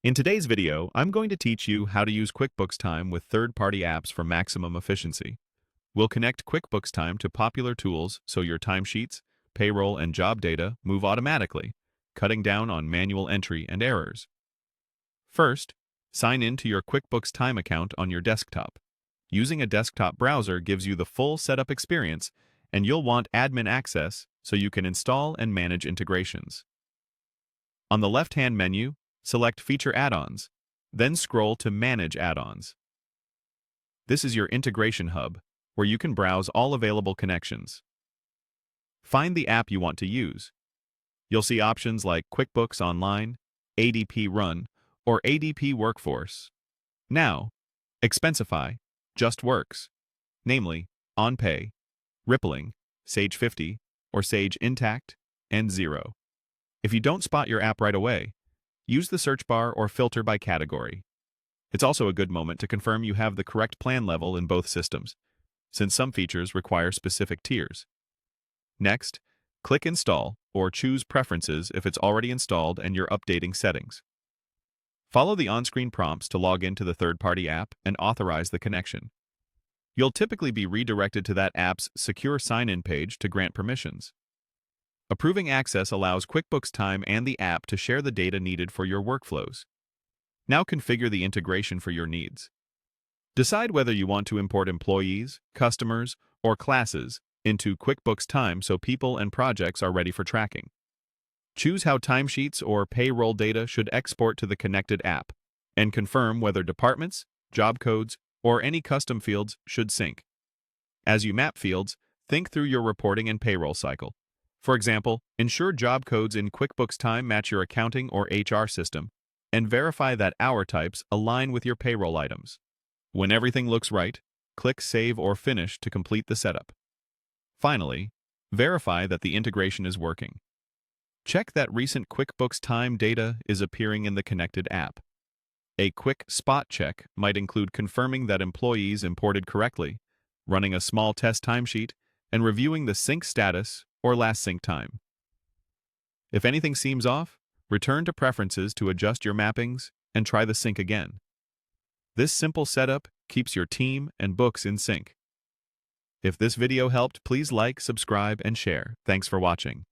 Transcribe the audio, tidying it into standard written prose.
In today's video, I'm going to teach you how to use QuickBooks Time with third-party apps for maximum efficiency. We'll connect QuickBooks Time to popular tools so your timesheets, payroll, and job data move automatically, cutting down on manual entry and errors. First, sign in to your QuickBooks Time account on your desktop. Using a desktop browser gives you the full setup experience, and you'll want admin access so you can install and manage integrations. On the left-hand menu, select Feature Add-ons, then scroll to Manage Add-ons. This is your integration hub, where you can browse all available connections. Find the app you want to use. You'll see options like QuickBooks Online, ADP Run, or ADP Workforce. Now, Expensify just works, namely OnPay, Rippling, Sage 50, or Sage Intacct, and Xero. If you don't spot your app right away, use the search bar or filter by category. It's also a good moment to confirm you have the correct plan level in both systems, since some features require specific tiers. Next, click Install or choose Preferences if it's already installed and you're updating settings. Follow the on-screen prompts to log into the third-party app and authorize the connection. You'll typically be redirected to that app's secure sign-in page to grant permissions. Approving access allows QuickBooks Time and the app to share the data needed for your workflows. Now configure the integration for your needs. Decide whether you want to import employees, customers, or classes into QuickBooks Time so people and projects are ready for tracking. Choose how timesheets or payroll data should export to the connected app, and confirm whether departments, job codes, or any custom fields should sync. As you map fields, think through your reporting and payroll cycle. For example, ensure job codes in QuickBooks Time match your accounting or HR system, and verify that hour types align with your payroll items. When everything looks right, click Save or Finish to complete the setup. Finally, verify that the integration is working. Check that recent QuickBooks Time data is appearing in the connected app. A quick spot check might include confirming that employees imported correctly, running a small test timesheet, and reviewing the sync status or last sync time. If anything seems off, return to Preferences to adjust your mappings and try the sync again. This simple setup keeps your team and books in sync. If this video helped, please like, subscribe, and share. Thanks for watching.